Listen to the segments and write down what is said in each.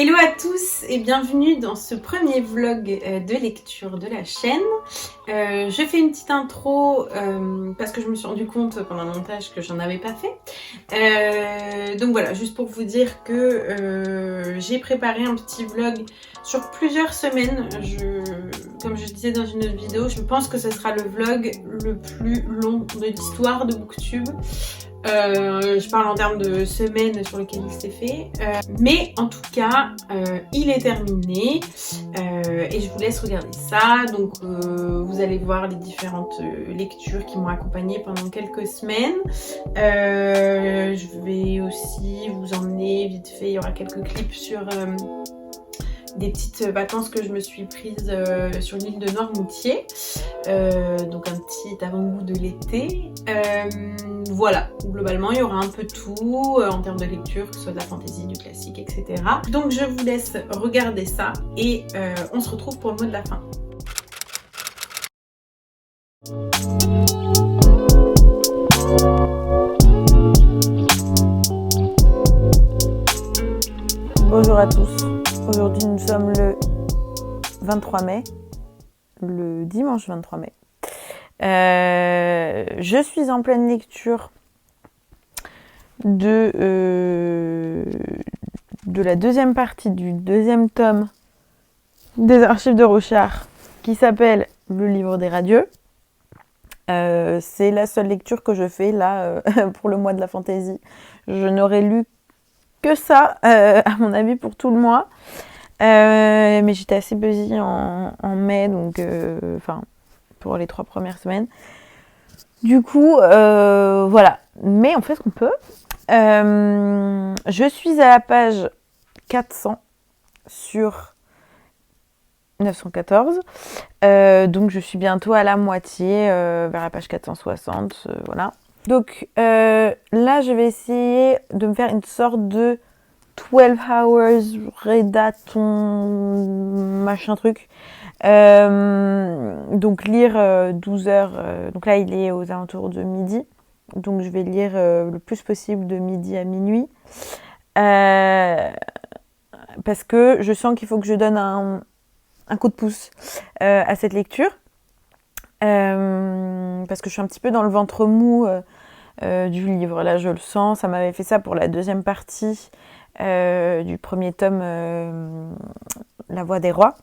Hello à tous et bienvenue dans ce premier vlog de lecture de la chaîne. Je fais une petite intro parce que je me suis rendu compte pendant le montage que j'en avais pas fait. Donc voilà, juste pour vous dire que j'ai préparé un petit vlog sur plusieurs semaines. Comme je disais dans une autre vidéo, je pense que ce sera le vlog le plus long de l'histoire de Booktube. Je parle en termes de semaines sur lesquelles il s'est fait, mais en tout cas il est terminé et je vous laisse regarder ça. Donc vous allez voir les différentes lectures qui m'ont accompagnée pendant quelques semaines. Je vais aussi vous emmener vite fait, il y aura quelques clips sur des petites vacances que je me suis prises sur l'île de Noirmoutier, donc un petit avant-goût de l'été. Voilà, globalement il y aura un peu tout en termes de lecture, que ce soit de la fantasy, du classique, etc. Donc je vous laisse regarder ça et on se retrouve pour le mot de la fin. Bonjour à tous, aujourd'hui nous sommes le 23 mai, le dimanche 23 mai. Je suis en pleine lecture de la deuxième partie du deuxième tome des Archives de Rochard qui s'appelle Le Livre des Radieux. C'est la seule lecture que je fais là pour le mois de la fantaisie. Je n'aurais lu que ça, à mon avis, pour tout le mois. Mais j'étais assez busy en mai, donc pour les 3 premières semaines. Du coup, voilà. Mais on fait ce qu'on peut. Je suis à la page 400 sur 914. Donc je suis bientôt à la moitié, vers la page 460. Voilà. Donc là, je vais essayer de me faire une sorte de 12 hours readathon machin truc. Donc lire 12 heures. Donc là, il est aux alentours de midi. Donc je vais lire le plus possible de midi à minuit. Parce que je sens qu'il faut que je donne un coup de pouce à cette lecture. Parce que je suis un petit peu dans le ventre mou du livre. Là, je le sens. Ça m'avait fait ça pour la deuxième partie du premier tome, La Voix des Rois.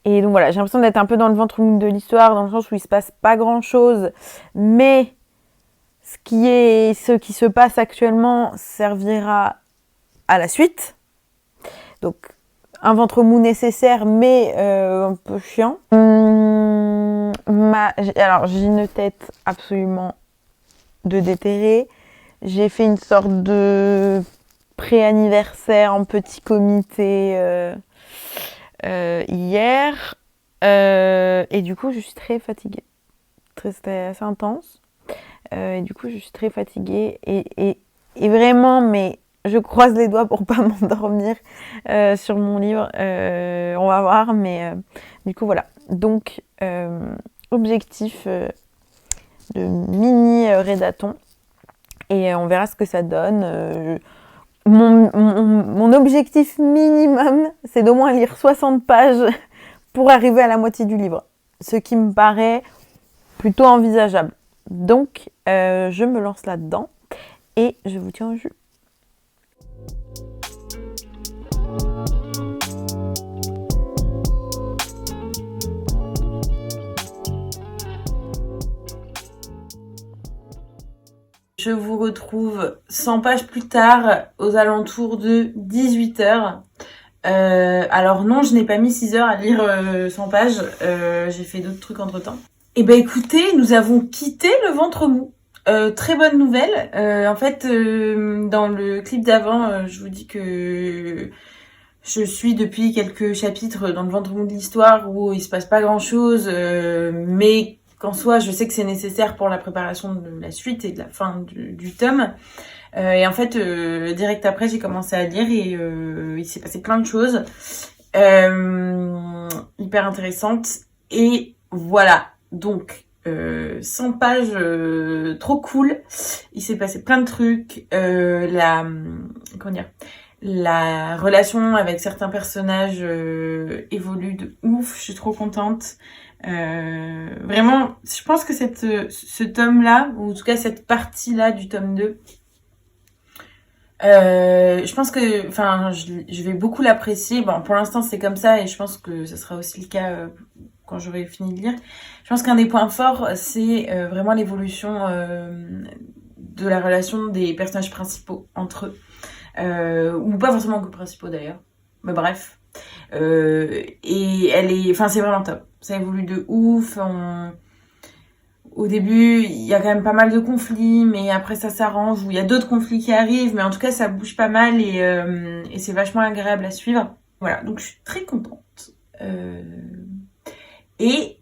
Et donc voilà, j'ai l'impression d'être un peu dans le ventre mou de l'histoire, dans le sens où il se passe pas grand-chose, mais ce qui se passe actuellement servira à la suite. Donc un ventre mou nécessaire, mais un peu chiant. Alors j'ai une tête absolument de déterré. J'ai fait une sorte de pré-anniversaire en petit comité hier. Et du coup, je suis très fatiguée. C'était assez intense. Et du coup, je suis très fatiguée. Et vraiment, mais je croise les doigts pour pas m'endormir sur mon livre. On va voir, mais du coup, voilà. Donc, objectif de mini rédathon. Et on verra ce que ça donne. Mon objectif minimum, c'est d'au moins lire 60 pages pour arriver à la moitié du livre. Ce qui me paraît plutôt envisageable. Donc, je me lance là-dedans et je vous tiens au jus. Je vous retrouve 100 pages plus tard, aux alentours de 18 heures. Alors non, je n'ai pas mis 6 heures à lire 100 pages. J'ai fait d'autres trucs entre-temps. Et ben écoutez, nous avons quitté le ventre mou. Très bonne nouvelle. En fait, dans le clip d'avant, je vous dis que je suis depuis quelques chapitres dans le ventre mou de l'histoire où il se passe pas grand-chose, mais qu'en soi, je sais que c'est nécessaire pour la préparation de la suite et de la fin du tome. Et en fait, direct après, j'ai commencé à lire et il s'est passé plein de choses hyper intéressantes. Et voilà, donc 100 pages trop cool. Il s'est passé plein de trucs. Comment dire, La relation avec certains personnages évolue de ouf, je suis trop contente. Vraiment, je pense que ce tome-là, ou en tout cas cette partie-là du tome 2, je pense que, enfin, je vais beaucoup l'apprécier. Bon, pour l'instant, c'est comme ça et je pense que ce sera aussi le cas quand j'aurai fini de lire. Je pense qu'un des points forts, c'est vraiment l'évolution de la relation des personnages principaux entre eux. Ou pas forcément que principaux d'ailleurs. Mais bref. Et enfin, c'est vraiment top. Ça évolue de ouf. Au début, il y a quand même pas mal de conflits, mais après ça s'arrange, ou il y a d'autres conflits qui arrivent, mais en tout cas ça bouge pas mal et c'est vachement agréable à suivre. Voilà, donc je suis très contente. Et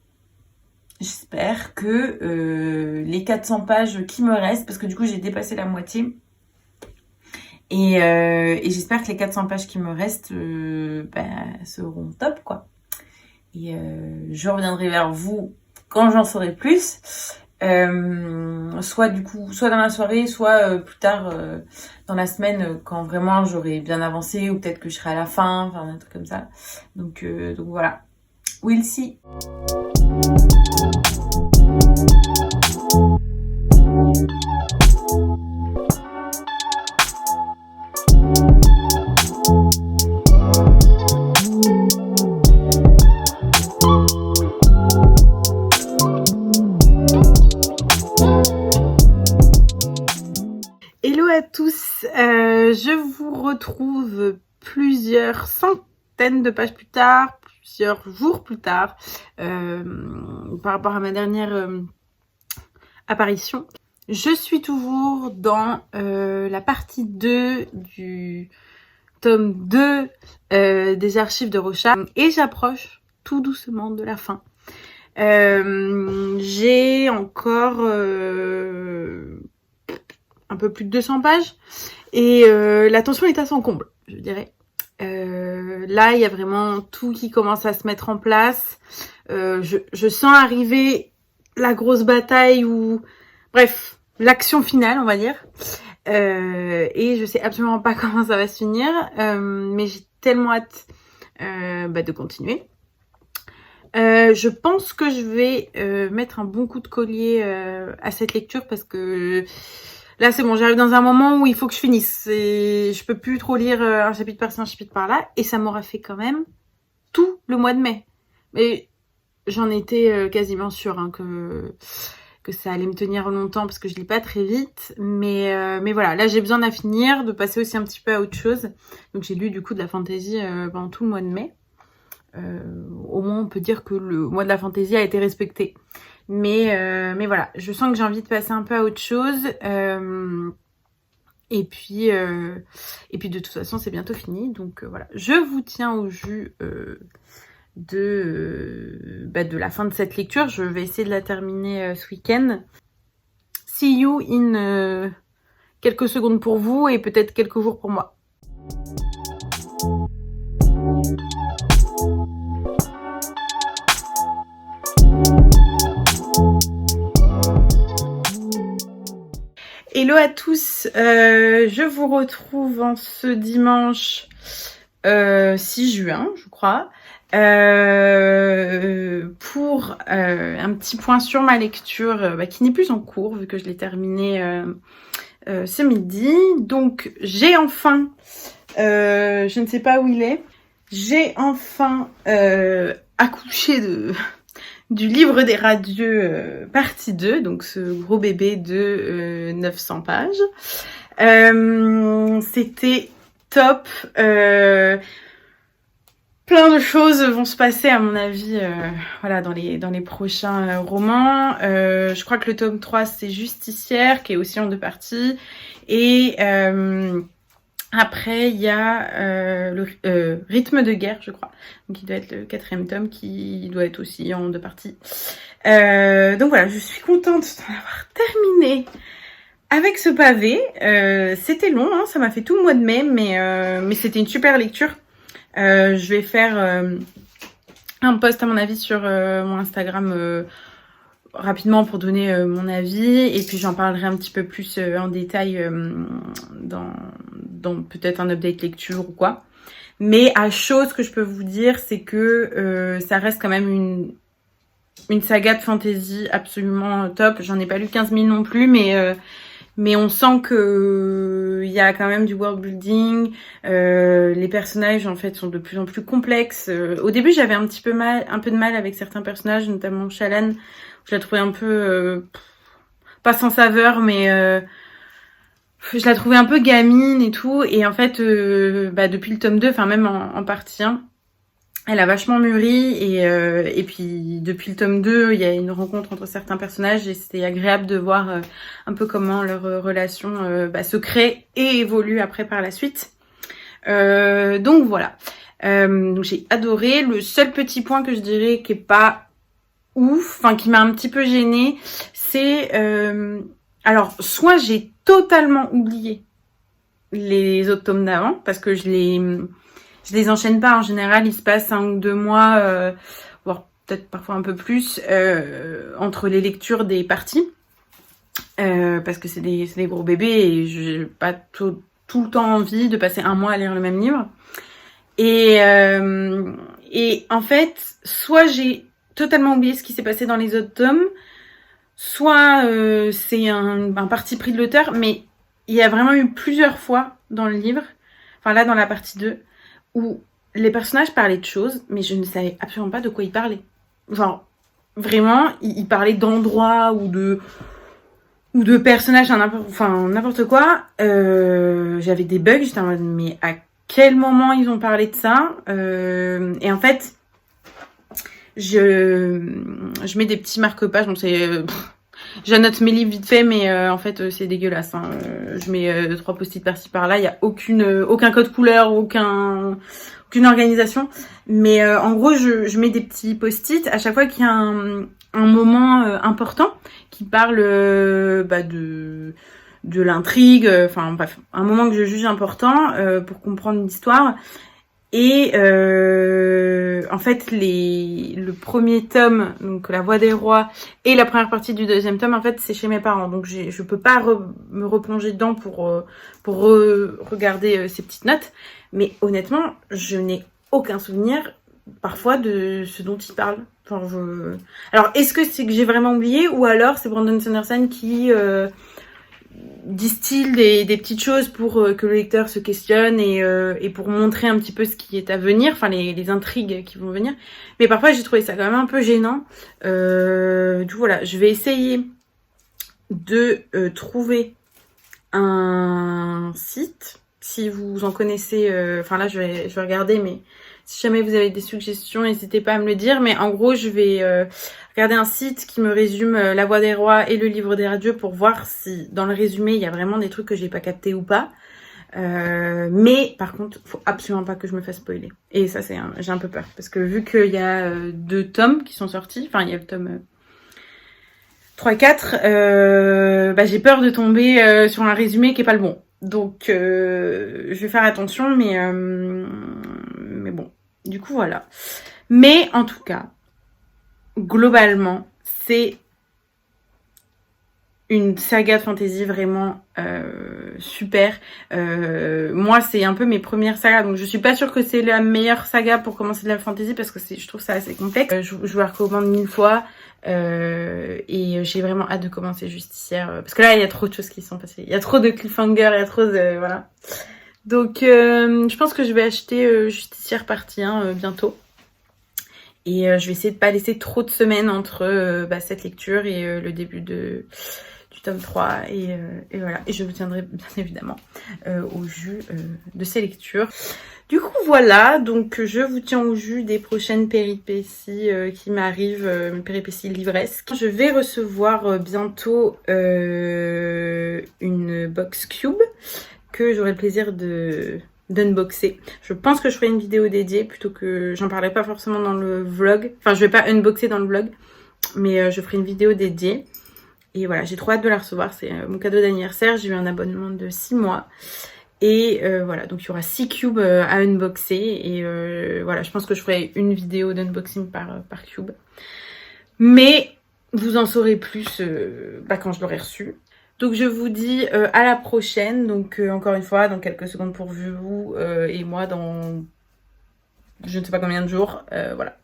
j'espère que les 400 pages qui me restent, parce que du coup j'ai dépassé la moitié, et j'espère que les 400 pages qui me restent seront top, quoi. Et je reviendrai vers vous quand j'en saurai plus, soit dans la soirée, soit plus tard dans la semaine, quand vraiment j'aurai bien avancé, ou peut-être que je serai à la fin, enfin un truc comme ça. Donc voilà, we'll see. Hello à tous, je vous retrouve plusieurs centaines de pages plus tard, plusieurs jours plus tard, par rapport à ma dernière apparition. Je suis toujours dans la partie 2 du tome 2 des archives de Rochard et j'approche tout doucement de la fin. J'ai encore un peu plus de 200 pages et la tension est à son comble, je dirais. Là, il y a vraiment tout qui commence à se mettre en place. Je sens arriver la grosse bataille ou bref, l'action finale, on va dire. Et je sais absolument pas comment ça va se finir, mais j'ai tellement hâte de continuer. Je pense que je vais mettre un bon coup de collier à cette lecture parce que là c'est bon, j'arrive dans un moment où il faut que je finisse. Je peux plus trop lire un chapitre par-ci, un chapitre par-là, et ça m'aura fait quand même tout le mois de mai. Mais j'en étais quasiment sûre que ça allait me tenir longtemps parce que je lis pas très vite. Mais voilà, là j'ai besoin d'en finir, de passer aussi un petit peu à autre chose. Donc j'ai lu du coup de la fantasy pendant tout le mois de mai. Au moins on peut dire que le mois de la fantaisie a été respecté, mais voilà, je sens que j'ai envie de passer un peu à autre chose, et puis de toute façon c'est bientôt fini, donc voilà, je vous tiens au jus de la fin de cette lecture. Je vais essayer de la terminer ce week-end. See you in quelques secondes pour vous et peut-être quelques jours pour moi. Hello à tous, je vous retrouve en ce dimanche 6 juin, je crois, pour un petit point sur ma lecture qui n'est plus en cours vu que je l'ai terminée ce midi. Donc j'ai enfin, je ne sais pas où il est, j'ai enfin accouché du livre des radieux partie 2, donc ce gros bébé de 900 pages. C'était top. Plein de choses vont se passer à mon avis voilà, dans les prochains romans. Je crois que le tome 3 c'est Justicière qui est aussi en 2 parties. Et après, il y a le Rythme de guerre, je crois, donc il doit être le 4e tome qui doit être aussi en 2 parties. Donc voilà, je suis contente d'en avoir terminé avec ce pavé. C'était long, hein, ça m'a fait tout le mois de mai, mais c'était une super lecture. Je vais faire un post à mon avis sur mon Instagram rapidement pour donner mon avis, et puis j'en parlerai un petit peu plus en détail dans peut-être un update lecture ou quoi. Mais à chose que je peux vous dire, c'est que ça reste quand même une saga de fantasy absolument top. J'en ai pas lu 15 000 non plus, mais on sent que il y a quand même du world building. Les personnages en fait sont de plus en plus complexes. Au début, j'avais un peu de mal avec certains personnages, notamment Shallan. Je la trouvais un peu pas sans saveur, mais je la trouvais un peu gamine et tout. Et en fait, depuis le tome 2, enfin même en partie 1, elle a vachement mûri, et puis depuis le tome 2, il y a une rencontre entre certains personnages et c'était agréable de voir un peu comment leur relation se crée et évolue après par la suite. Donc voilà. Donc j'ai adoré. Le seul petit point que je dirais qui est pas ouf, enfin qui m'a un petit peu gênée, c'est alors soit j'ai totalement oublié les autres tomes d'avant parce que je les enchaîne pas. En général, il se passe 1 ou 2 mois, voire peut-être parfois un peu plus, entre les lectures des parties. Parce que c'est des gros bébés et j'ai pas tout le temps envie de passer 1 mois à lire le même livre. Et en fait, soit j'ai totalement oublié ce qui s'est passé dans les autres tomes, soit c'est un parti pris de l'auteur, mais il y a vraiment eu plusieurs fois dans le livre, enfin là dans la partie 2, où les personnages parlaient de choses, mais je ne savais absolument pas de quoi ils parlaient. Genre, vraiment, ils parlaient d'endroits ou de personnages, n'importe quoi. J'avais des bugs, j'étais en mode, mais à quel moment ils ont parlé de ça? Et en fait, je mets des petits marque-pages, donc j'annote mes livres vite fait, mais en fait c'est dégueulasse. Je mets 3 post-it par-ci par-là. Il y a aucun code couleur, aucune organisation. Mais en gros, je mets des petits post-it à chaque fois qu'il y a un moment important qui parle de l'intrigue. Enfin bref, un moment que je juge important pour comprendre l'histoire. Et en fait, le premier tome, donc La Voix des Rois, et la première partie du deuxième tome, en fait, c'est chez mes parents. Donc je peux pas me replonger dedans pour regarder ces petites notes. Mais honnêtement, je n'ai aucun souvenir parfois de ce dont ils parlent. Alors, est-ce que c'est que j'ai vraiment oublié, ou alors c'est Brandon Sanderson qui distille des petites choses pour que le lecteur se questionne et pour montrer un petit peu ce qui est à venir, enfin les intrigues qui vont venir. Mais parfois j'ai trouvé ça quand même un peu gênant. Du coup voilà, je vais essayer de trouver un site, si vous en connaissez, enfin là je vais regarder, mais si jamais vous avez des suggestions, n'hésitez pas à me le dire. Mais en gros, je vais regarder un site qui me résume La Voix des Rois et le Livre des Radieux pour voir si dans le résumé, il y a vraiment des trucs que j'ai pas capté ou pas. Mais par contre, faut absolument pas que je me fasse spoiler. Et ça, j'ai un peu peur. Parce que vu qu'il y a 2 tomes qui sont sortis, enfin il y a le tome 3 et 4, j'ai peur de tomber sur un résumé qui est pas le bon. Donc je vais faire attention, mais bon, du coup voilà. Mais en tout cas, globalement, c'est une saga de fantasy vraiment super. Moi, c'est un peu mes premières sagas, donc je suis pas sûre que c'est la meilleure saga pour commencer de la fantasy parce que je trouve ça assez complexe. Je vous la recommande 1000 fois. Et j'ai vraiment hâte de commencer Justicière parce que là il y a trop de choses qui sont passées, il y a trop de cliffhangers, il y a trop de voilà. Donc je pense que je vais acheter Justicière partie 1 bientôt. Et je vais essayer de pas laisser trop de semaines entre cette lecture et le début du tome 3 et voilà. Et je vous tiendrai bien évidemment au jus de ces lectures. Du coup voilà, donc je vous tiens au jus des prochaines péripéties qui m'arrivent, péripéties livresques. Je vais recevoir bientôt une box cube que j'aurai le plaisir d'unboxer. Je pense que je ferai une vidéo dédiée plutôt que j'en parlerai pas forcément dans le vlog. Enfin, je vais pas unboxer dans le vlog, mais je ferai une vidéo dédiée. Et voilà, j'ai trop hâte de la recevoir. C'est mon cadeau d'anniversaire. J'ai eu un abonnement de 6 mois. Et voilà, donc il y aura 6 cubes à unboxer. Et voilà, je pense que je ferai une vidéo d'unboxing par cube. Mais vous en saurez plus quand je l'aurai reçu. Donc je vous dis à la prochaine, donc encore une fois dans quelques secondes pour vous et moi dans je ne sais pas combien de jours, voilà.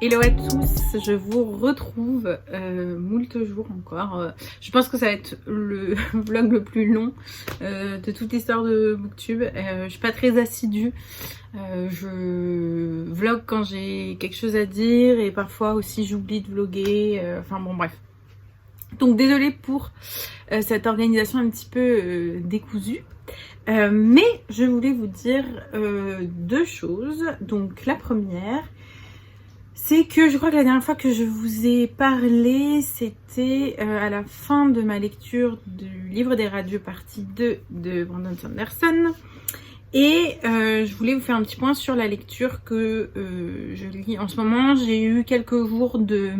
Hello à tous, je vous retrouve moult jours encore. Je pense que ça va être le vlog le plus long de toute l'histoire de Booktube. Je suis pas très assidue. Je vlog quand j'ai quelque chose à dire et parfois aussi j'oublie de vlogger. Enfin bon bref. Donc désolée pour cette organisation un petit peu décousue. Mais je voulais vous dire deux choses. Donc la première, c'est que je crois que la dernière fois que je vous ai parlé, c'était à la fin de ma lecture du livre des radieux partie 2 de Brandon Sanderson. Et je voulais vous faire un petit point sur la lecture que je lis en ce moment. J'ai eu quelques jours de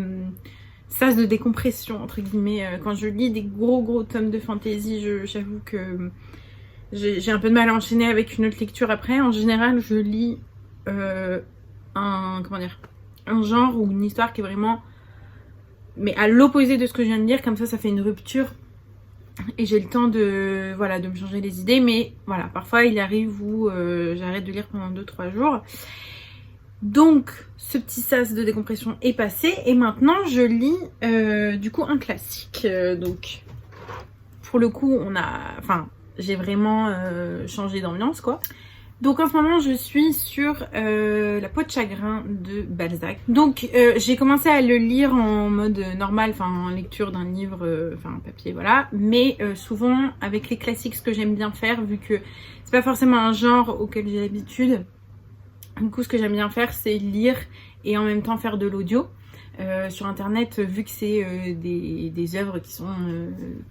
sas de décompression, entre guillemets. Quand je lis des gros tomes de fantasy, j'avoue que j'ai un peu de mal à enchaîner avec une autre lecture après. En général, je lis un genre ou une histoire qui est vraiment à l'opposé de ce que je viens de lire, comme ça fait une rupture et j'ai le temps de me changer les idées. Mais voilà, parfois il arrive où j'arrête de lire pendant 2-3 jours. Donc ce petit sas de décompression est passé et maintenant je lis du coup un classique. Donc pour le coup j'ai vraiment changé d'ambiance quoi. Donc en ce moment je suis sur La peau de chagrin de Balzac. Donc j'ai commencé à le lire en mode normal, en lecture d'un livre, papier voilà. Mais souvent avec les classiques, ce que j'aime bien faire, vu que c'est pas forcément un genre auquel j'ai l'habitude. Du coup ce que j'aime bien faire c'est lire et en même temps faire de l'audio. Sur internet, vu que c'est des œuvres qui sont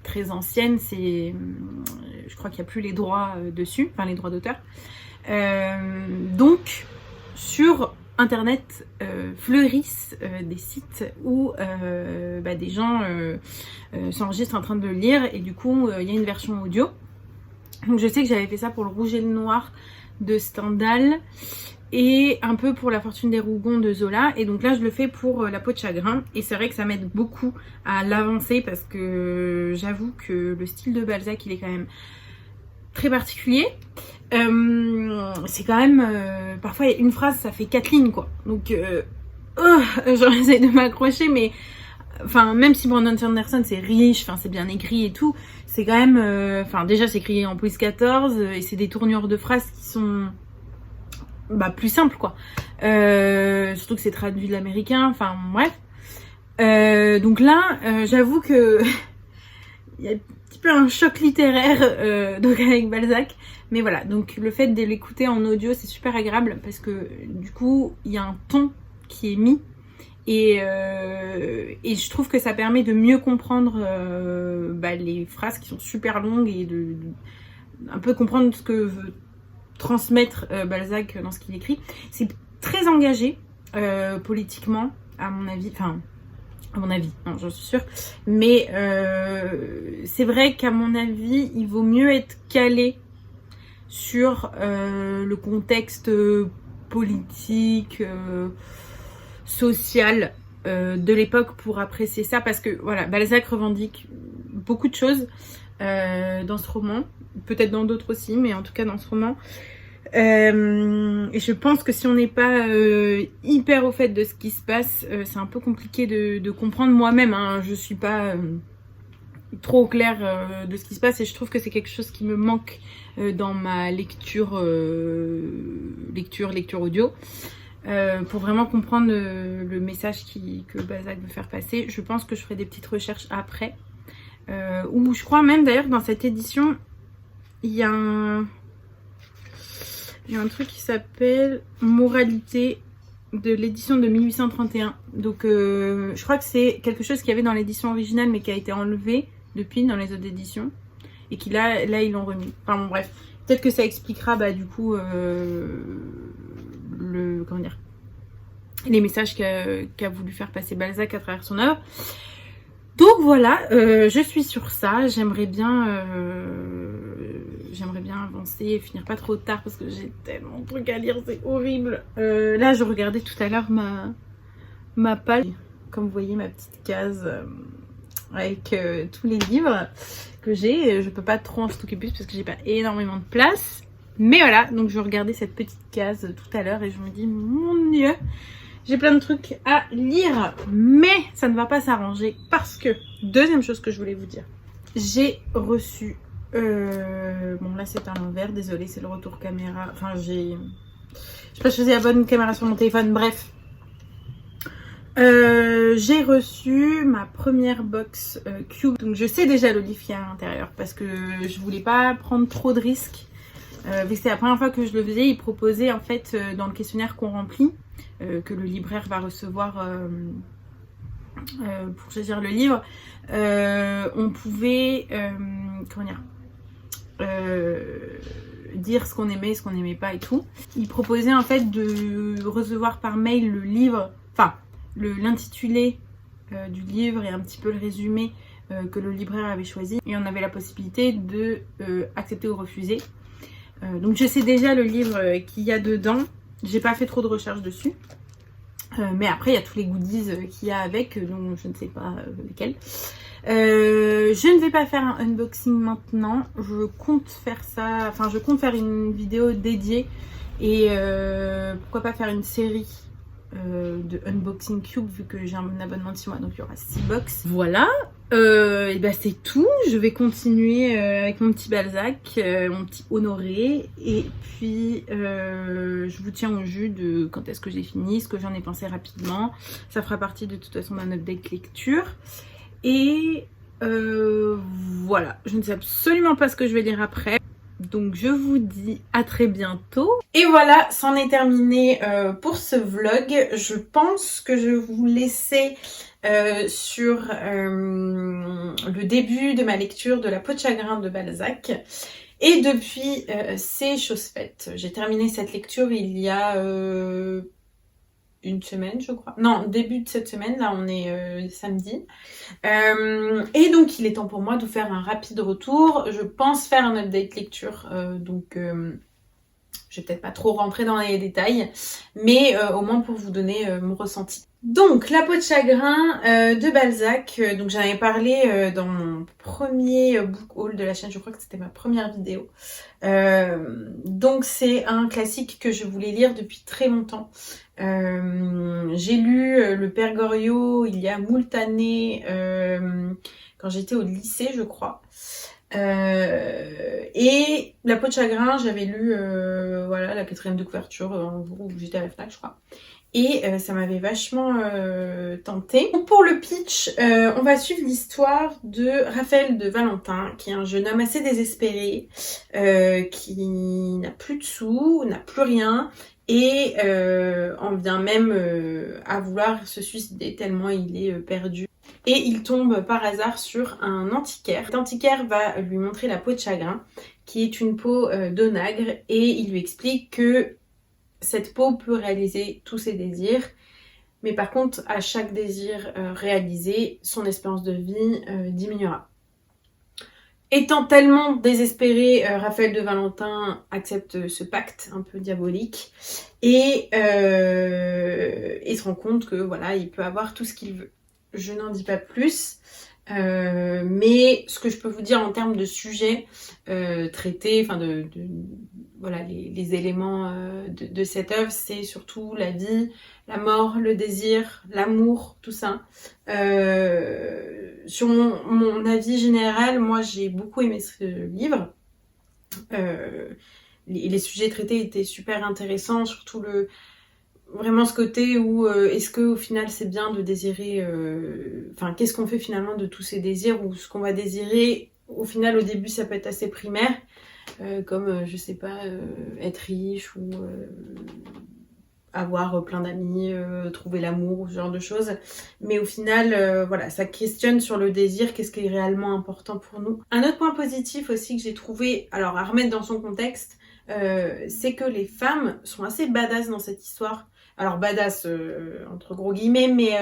très anciennes, je crois qu'il n'y a plus les droits dessus, les droits d'auteur. Donc sur internet fleurissent des sites où des gens s'enregistrent en train de le lire et du coup il y a une version audio. Donc je sais que j'avais fait ça pour Le Rouge et le Noir de Stendhal et un peu pour La Fortune des Rougon de Zola, et donc là je le fais pour La peau de chagrin et c'est vrai que ça m'aide beaucoup à l'avancer parce que j'avoue que le style de Balzac il est quand même très particulier. C'est quand même parfois une phrase ça fait 4 lignes quoi, donc j'essaie de m'accrocher, mais même si Brandon Sanderson c'est riche, c'est bien écrit et tout, c'est quand même déjà c'est écrit en Louis XIV et c'est des tournures de phrases qui sont plus simples quoi, surtout que c'est traduit de l'américain, bref. Donc là j'avoue que il y a un petit peu un choc littéraire donc avec Balzac, mais voilà, donc le fait de l'écouter en audio c'est super agréable parce que du coup il y a un ton qui est mis et je trouve que ça permet de mieux comprendre les phrases qui sont super longues et de un peu comprendre ce que veut transmettre Balzac dans ce qu'il écrit. C'est très engagé politiquement à mon avis, non, j'en suis sûre, mais c'est vrai qu'à mon avis il vaut mieux être calé sur le contexte politique, social de l'époque pour apprécier ça, parce que voilà, Balzac revendique beaucoup de choses dans ce roman, peut-être dans d'autres aussi, mais en tout cas dans ce roman. Et je pense que si on n'est pas hyper au fait de ce qui se passe, c'est un peu compliqué de comprendre moi-même, hein. Je suis pas trop au clair de ce qui se passe et je trouve que c'est quelque chose qui me manque dans ma lecture audio, pour vraiment comprendre le message que Balzac veut faire passer. Je pense que je ferai des petites recherches après, ou je crois même d'ailleurs dans cette édition il y a un truc qui s'appelle Moralité de l'édition de 1831. Donc je crois que c'est quelque chose qu'il y avait dans l'édition originale mais qui a été enlevé depuis dans les autres éditions et qui là ils l'ont remis. Bref, peut-être que ça expliquera du coup les messages qu'a voulu faire passer Balzac à travers son œuvre. Donc voilà, je suis sur ça. J'aimerais bien j'aimerais bien avancer et finir pas trop tard parce que j'ai tellement de trucs à lire, c'est horrible. Là, je regardais tout à l'heure ma page, comme vous voyez, ma petite case avec tous les livres que j'ai. Je peux pas trop en stocker plus parce que j'ai pas énormément de place. Mais voilà, donc je regardais cette petite case tout à l'heure et je me dis, mon Dieu, j'ai plein de trucs à lire, mais ça ne va pas s'arranger parce que, deuxième chose que je voulais vous dire, j'ai reçu, bon là c'est à l'envers, désolé, c'est le retour caméra, enfin j'ai pas choisi la bonne caméra sur mon téléphone, bref. J'ai reçu ma première box Cube, donc je sais déjà le livre qu'il y a à l'intérieur parce que je voulais pas prendre trop de risques. Vu que c'est la première fois que je le faisais, il proposait en fait dans le questionnaire qu'on remplit, que le libraire va recevoir pour choisir le livre, on pouvait comment dire, dire ce qu'on aimait, ce qu'on n'aimait pas et tout. Il proposait en fait de recevoir par mail le livre, enfin l'intitulé du livre et un petit peu le résumé que le libraire avait choisi, et on avait la possibilité de accepter ou refuser. Donc je sais déjà le livre qu'il y a dedans, j'ai pas fait trop de recherches dessus, mais après il y a tous les goodies qu'il y a avec, donc je ne sais pas lesquels. Je ne vais pas faire un unboxing maintenant, je compte faire ça, enfin je compte faire une vidéo dédiée et pourquoi pas faire une série de unboxing Cube vu que j'ai un abonnement de 6 mois, donc il y aura 6 box. Voilà, et bah c'est tout. Je vais continuer avec mon petit Balzac, mon petit Honoré, et puis je vous tiens au jus de quand est-ce que j'ai fini, ce que j'en ai pensé rapidement. Ça fera partie de toute façon d'un update lecture. Et voilà, je ne sais absolument pas ce que je vais lire après. Donc je vous dis à très bientôt. Et voilà, c'en est terminé pour ce vlog. Je pense que je vais vous laisser sur le début de ma lecture de La peau de chagrin de Balzac. Et depuis, c'est chose faite. J'ai terminé cette lecture il y a une semaine, je crois. Non, début de cette semaine, là on est samedi. Et donc il est temps pour moi de faire un rapide retour. Je pense faire un update lecture, donc je vais peut-être pas trop rentrer dans les détails, mais au moins pour vous donner mon ressenti. Donc La peau de chagrin de Balzac, donc j'en avais parlé dans mon premier book haul de la chaîne, je crois que c'était ma première vidéo. Donc c'est un classique que je voulais lire depuis très longtemps. J'ai lu Le Père Goriot il y a moult années, quand j'étais au lycée je crois. Et La peau de chagrin j'avais lu voilà, la 4e de couverture un jour où j'étais à la FNAC je crois. Et ça m'avait vachement tenté. Pour le pitch, on va suivre l'histoire de Raphaël de Valentin, qui est un jeune homme assez désespéré, qui n'a plus de sous, n'a plus rien, et en vient même à vouloir se suicider tellement il est perdu. Et il tombe par hasard sur un antiquaire. Cet antiquaire va lui montrer la peau de chagrin, qui est une peau d'onagre, et il lui explique que cette peau peut réaliser tous ses désirs, mais par contre, à chaque désir réalisé, son espérance de vie diminuera. Étant tellement désespéré, Raphaël de Valentin accepte ce pacte un peu diabolique et se rend compte que voilà, il peut avoir tout ce qu'il veut. Je n'en dis pas plus. Mais ce que je peux vous dire en termes de sujets traités, enfin voilà, les éléments de cette œuvre, c'est surtout la vie, la mort, le désir, l'amour, tout ça. Sur mon avis général, moi j'ai beaucoup aimé ce livre. Les sujets traités étaient super intéressants, surtout vraiment ce côté où est-ce que au final c'est bien de désirer, enfin qu'est-ce qu'on fait finalement de tous ces désirs, ou ce qu'on va désirer au final au début ça peut être assez primaire, comme je sais pas, être riche ou avoir plein d'amis, trouver l'amour ou ce genre de choses, mais au final voilà, ça questionne sur le désir, qu'est-ce qui est réellement important pour nous. Un autre point positif aussi que j'ai trouvé, alors à remettre dans son contexte, c'est que les femmes sont assez badass dans cette histoire. Alors badass entre gros guillemets, mais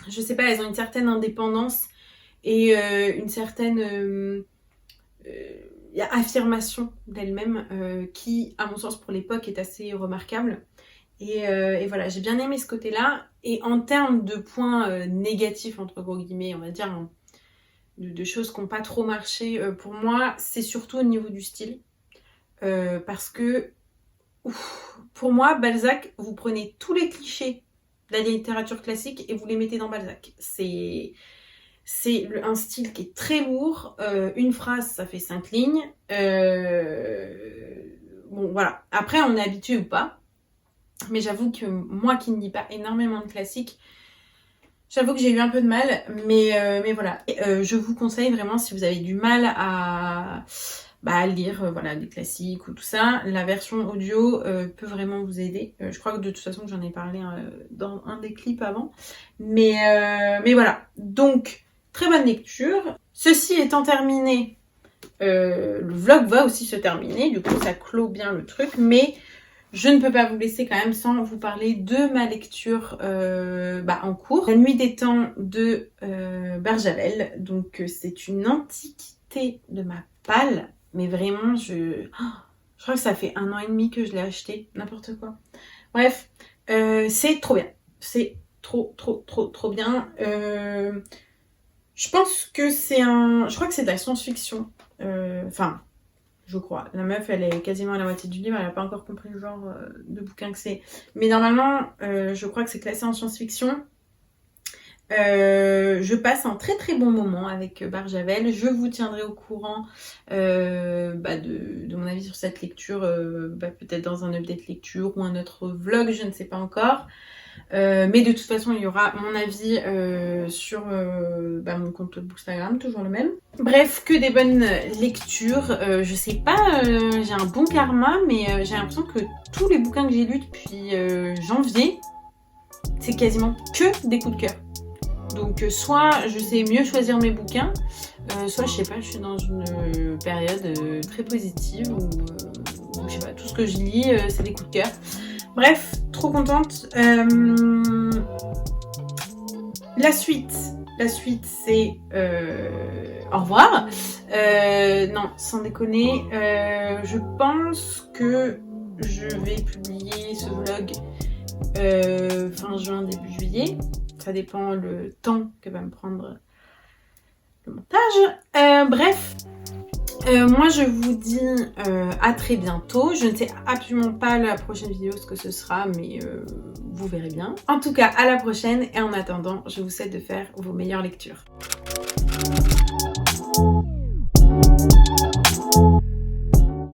je sais pas, elles ont une certaine indépendance et une certaine affirmation d'elle-même qui, à mon sens, pour l'époque, est assez remarquable. Et voilà, j'ai bien aimé ce côté-là. Et en termes de points négatifs, entre gros guillemets, on va dire, hein, de choses qui n'ont pas trop marché, pour moi, c'est surtout au niveau du style. Parce que, pour moi, Balzac, vous prenez tous les clichés de la littérature classique et vous les mettez dans Balzac. C'est un style qui est très lourd. Une phrase, ça fait 5 lignes. Bon, voilà. Après, on est habitué ou pas. Mais j'avoue que moi qui ne lis pas énormément de classiques, j'avoue que j'ai eu un peu de mal. Mais voilà. Je vous conseille vraiment, si vous avez du mal à lire voilà, des classiques ou tout ça, la version audio peut vraiment vous aider. Je crois que de toute façon, j'en ai parlé dans un des clips avant. Mais voilà. Donc, très bonne lecture. Ceci étant terminé, le vlog va aussi se terminer. Du coup, ça clôt bien le truc. Mais je ne peux pas vous laisser quand même sans vous parler de ma lecture en cours. La Nuit des temps de Barjavel. Donc, c'est une antiquité de ma palle. Mais vraiment, je crois que ça fait 1 an et demi que je l'ai acheté. N'importe quoi. Bref, c'est trop bien. C'est trop bien. Je pense que je crois que c'est de la science-fiction. Enfin, je crois. La meuf, elle est quasiment à la moitié du livre. Elle n'a pas encore compris le genre de bouquin que c'est. Mais normalement, je crois que c'est classé en science-fiction. Je passe un très bon moment avec Barjavel. Je vous tiendrai au courant de mon avis sur cette lecture, peut-être dans un update lecture ou un autre vlog, je ne sais pas encore. Mais de toute façon, il y aura mon avis sur mon compte Bookstagram, toujours le même. Bref, que des bonnes lectures. Je sais pas, j'ai un bon karma, mais j'ai l'impression que tous les bouquins que j'ai lus depuis janvier, c'est quasiment que des coups de cœur. Donc soit je sais mieux choisir mes bouquins, soit je sais pas, je suis dans une période très positive où je sais pas, tout ce que je lis c'est des coups de cœur. Bref, trop contente. La suite c'est au revoir. Non, sans déconner, je pense que je vais publier ce vlog fin juin, début juillet. Ça dépend le temps que va me prendre le montage. Bref, moi je vous dis à très bientôt. Je ne sais absolument pas la prochaine vidéo ce que ce sera, mais vous verrez bien. En tout cas, à la prochaine et en attendant, je vous souhaite de faire vos meilleures lectures.